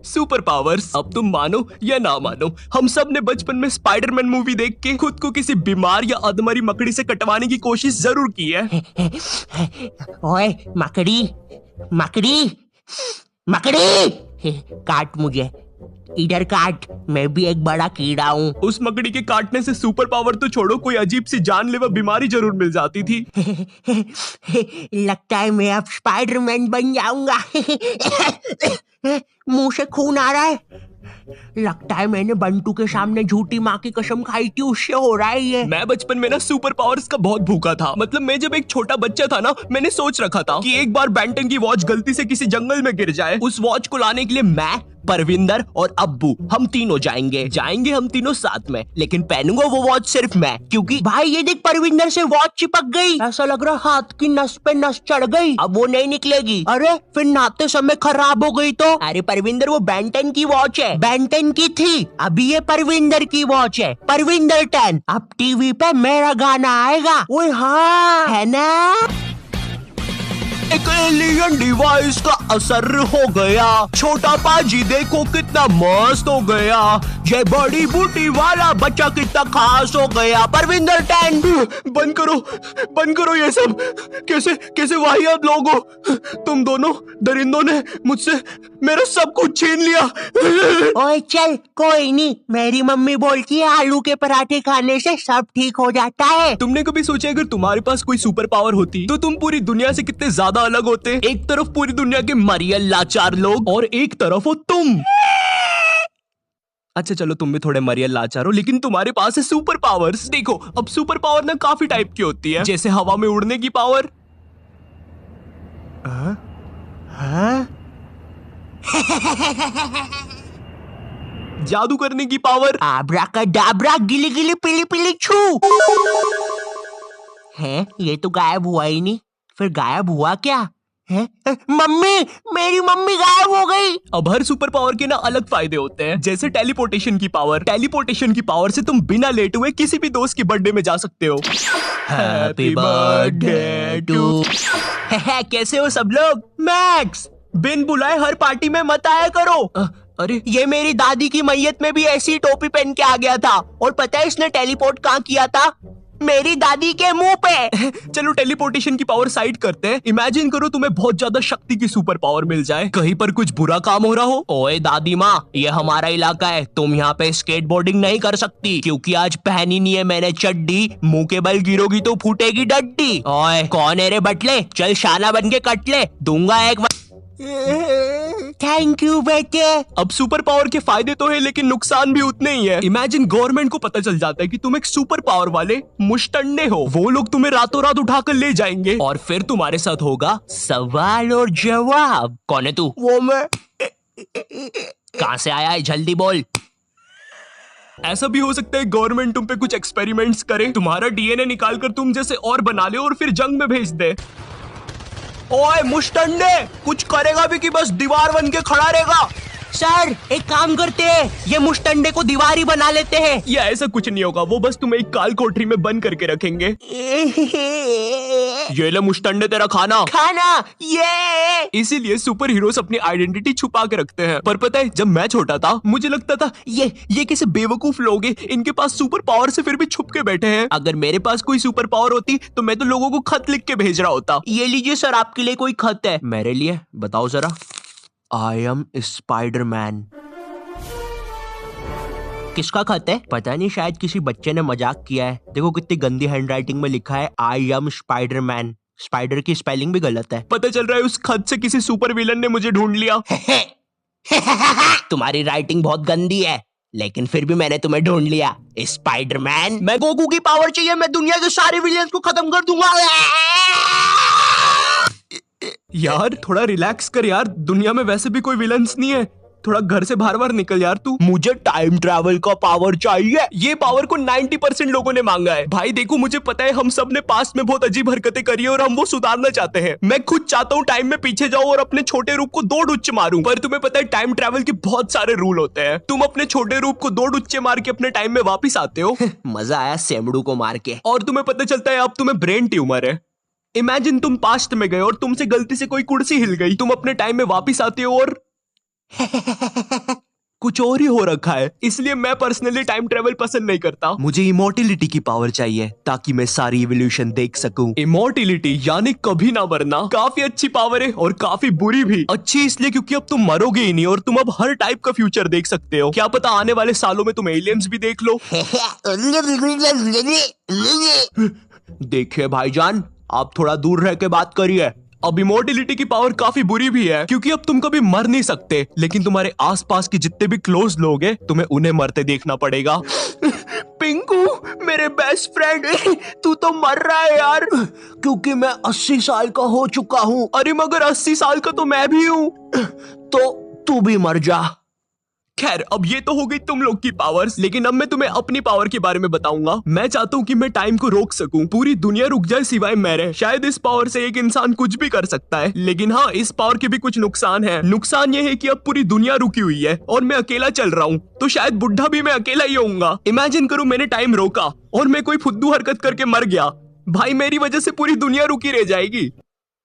Super powers. अब तुम मानो या ना मानो, हम सब ने बचपन में स्पाइडरमैन मूवी देख के खुद को किसी बीमार या अधमरी मकड़ी से कटवाने की कोशिश जरूर की है। ओए मकड़ी मकड़ी मकड़ी, काट मुझे, इधर काट, मैं भी एक बड़ा कीड़ा हूँ। उस मकड़ी के काटने से सुपर पावर तो छोड़ो, कोई अजीब सी जानलेवा बीमारी जरूर मिल जाती थी। लगता है मैं अब स्पाइडरमैन बन जाऊंगा। मुंह से खून आ रहा है, लगता है मैंने बंटू के सामने झूठी माँ की कसम खाई थी, उससे हो रहा है ये। मैं बचपन में ना सुपर पावर्स का बहुत भूखा था। मतलब मैं जब एक छोटा बच्चा था ना, मैंने सोच रखा था कि एक बार बेंटन की वॉच गलती से किसी जंगल में गिर जाए, उस वॉच को लाने के लिए मैं, परविंदर और अब्बू हम तीनों जाएंगे हम तीनों साथ में, लेकिन पहनूंगा वो वॉच सिर्फ मैं, क्योंकि भाई ये देख, परविंदर से वॉच चिपक गई, ऐसा लग रहा हाथ की नस पे नस चढ़ गई, अब वो नहीं निकलेगी। अरे फिर नहाते समय खराब हो गई तो? अरे परविंदर वो बेंटन की वॉच है, बेंटन की थी, अभी ये परविंदर की वॉच है, परविंदर 10। अब टीवी पे मेरा गाना आएगा। ओए हाँ, है ना? एक एलियन डिवाइस का असर हो गया, छोटा पाजी देखो कितना मस्त हो गया, ये बड़ी बूटी वाला बच्चा कितना खास हो गया। परविंदर 10। बंद करो ये सब। कैसे वाहियात लोग हो तुम दोनों। दरिंदों ने मुझसे मेरा सब कुछ छीन लिया। ओए चल, कोई नहीं, मेरी मम्मी बोलती है आलू के पराठे खाने से सब ठीक हो जाता है। तुमने कभी सोचा अगर तुम्हारे पास कोई सुपर पावर होती तो तुम पूरी दुनिया से कितने ज्यादा अलग होते? एक तरफ पूरी दुनिया के मरियल लाचार लोग और एक तरफ हो तुम। अच्छा चलो तुम भी थोड़े मरियल लाचार हो, लेकिन तुम्हारे पास है सुपर पावर्स। देखो अब सुपर पावर ना काफी टाइप की होती है, जैसे हवा में उड़ने की पावर, जादू करने की पावर, आब्राकाडाब्रा गिली गिली पिली पिली छू। है ये तो गायब हुआ ही नहीं, फिर गायब हुआ क्या है? मम्मी, मेरी मम्मी गायब हो गई। अब हर सुपर पावर के ना अलग फायदे होते हैं, जैसे टेलीपोर्टेशन की पावर। टेलीपोर्टेशन की पावर से तुम बिना लेटे हुए किसी भी दोस्त की बर्थडे में जा सकते हो। Happy birthday to. कैसे हो सब लोग? मैक्स, बिन बुलाए हर पार्टी में मत आया करो। अरे ये मेरी दादी की मैयत में भी ऐसी टोपी पहन के आ गया था, और पता है इसने टेलीपोर्ट कहाँ किया था? मेरी दादी के मुंह पे। चलो टेलीपोर्टेशन की पावर साइड करते हैं। इमेजिन करो तुम्हें बहुत ज्यादा शक्ति की सुपर पावर मिल जाए, कहीं पर कुछ बुरा काम हो रहा हो। ओए दादी माँ, ये हमारा इलाका है, तुम यहाँ पे स्केटबोर्डिंग नहीं कर सकती, क्योंकि आज पहनी नहीं है मैंने चड्डी, मुंह के बल गिरोगी तो फूटेगी डड्डी। ओए कौन है रे बटले, चल शाना बन के कट ले, दूंगा एक। थैंक यू बेटे। अब सुपर पावर के फायदे तो है, लेकिन नुकसान भी उतने ही है। इमेजिन गवर्नमेंट को पता चल जाता है कि तुम एक सुपर पावर वाले मुश्तंडे हो, वो लोग तुम्हें रातों रात उठाकर ले जाएंगे और फिर तुम्हारे साथ होगा सवाल और जवाब। कौन है तू? वो मैं। कहाँ से आया है, जल्दी बोल। ऐसा भी हो सकता है गवर्नमेंट तुम पे कुछ एक्सपेरिमेंट्स करे, तुम्हारा डीएनए निकाल कर तुम जैसे और बना ले और फिर जंग में भेज दे। ओए मुश्तंडे, कुछ करेगा भी कि बस दीवार बन के खड़ा रहेगा? सर एक काम करते हैं, ये मुश्तंडे को दीवार ही बना लेते हैं। या ऐसा कुछ नहीं होगा, वो बस तुम्हें एक काल कोठरी में बंद करके रखेंगे। ये ले मुश्तंडे तेरा खाना। ये इसीलिए सुपर हीरोज अपनी आइडेंटिटी छुपा के रखते हैं। पर पता है जब मैं छोटा था मुझे लगता था ये कैसे बेवकूफ लोग हैं, इनके पास सुपर पावर से फिर भी छुप के बैठे हैं। अगर मेरे पास कोई सुपर पावर होती तो मैं तो लोगों को खत लिख के भेज रहा होता। ये लीजिए सर, आपके लिए कोई खत है। मेरे लिए? बताओ जरा। I am Spiderman. किसका खत है? पता नहीं, शायद किसी बच्चे ने मजाक किया है। देखो कितनी गंदी हैंडराइटिंग में लिखा है, आई एम स्पाइडरमैन। स्पाइडर की स्पेलिंग भी गलत है। पता चल रहा है उस खत से किसी सुपर विलन ने मुझे ढूंढ लिया। तुम्हारी राइटिंग बहुत गंदी है, लेकिन फिर भी मैंने तुम्हें ढूंढ लिया, स्पाइडरमैन। मैं गोकू की पावर चाहिए, मैं दुनिया के सारे विलियंस को खत्म कर दूंगा। यार थोड़ा रिलैक्स कर यार, दुनिया में वैसे भी कोई विलन्स नहीं है, थोड़ा घर से बाहर बाहर निकल यार तू। मुझे टाइम ट्रैवल का पावर चाहिए। ये पावर को 90% लोगों ने मांगा है। भाई देखो मुझे पता है हम सब ने पास्ट में बहुत अजीब हरकतें करी है और हम वो सुधारना चाहते हैं। मैं खुद चाहता हूँ टाइम में पीछे जाऊं और अपने छोटे रूप को 2 डुच्चे मारूं, पर तुम्हें पता है टाइम ट्रैवल के बहुत सारे रूल होते हैं। तुम अपने छोटे रूप को 2 डुच्चे मार के अपने टाइम में वापिस आते हो। मजा आया सेमड़ू को मार के। और तुम्हें पता चलता है अब तुम्हें ब्रेन ट्यूमर है। इमेजिन तुम पास्ट में गए और तुमसे गलती से कोई कुर्सी हिल गई, तुम अपने टाइम में वापिस आते हो और कुछ और ही हो रखा है, इसलिए मैं पर्सनली टाइम ट्रेवल पसंद नहीं करता। मुझे इमोर्टिलिटी की पावर चाहिए ताकि मैं सारी इवोल्यूशन देख सकूं। इमोर्टिलिटी यानी कभी ना मरना, काफी अच्छी पावर है और काफी बुरी भी। अच्छी इसलिए क्योंकि अब तुम मरोगे ही नहीं और तुम अब हर टाइप का फ्यूचर देख सकते हो। क्या पता आने वाले सालों में तुम एलियंस भी देख लो। देखिए भाईजान, आप थोड़ा दूर रह के बात करिए। अब इमोर्टिलिटी की पावर काफी बुरी भी है क्योंकि अब तुम कभी मर नहीं सकते, लेकिन तुम्हारे आसपास के जितने भी क्लोज लोग हैं तुम्हें उन्हें मरते देखना पड़ेगा। पिंकू, मेरे बेस्ट फ्रेंड, तू तो मर रहा है यार, क्योंकि मैं 80 साल का हो चुका हूँ। अरे मगर 80 साल का तो मैं भी हूँ। तो तू भी मर जा। खैर, अब ये तो हो गई तुम लोग की पावर्स, लेकिन अब मैं तुम्हें अपनी पावर के बारे में बताऊंगा। मैं चाहता हूँ कि मैं टाइम को रोक सकूं, पूरी दुनिया रुक जाए सिवाय मेरे। शायद इस पावर से एक इंसान कुछ भी कर सकता है, लेकिन हाँ, इस पावर के भी कुछ नुकसान है। नुकसान ये है कि अब पूरी दुनिया रुकी हुई है और मैं अकेला चल रहा हूँ, तो शायद बुढ़ा भी मैं अकेला ही होऊंगा। इमेजिन करो मैंने टाइम रोका और मैं कोई फुद्दू हरकत करके मर गया, भाई मेरी वजह से पूरी दुनिया रुकी रह जाएगी।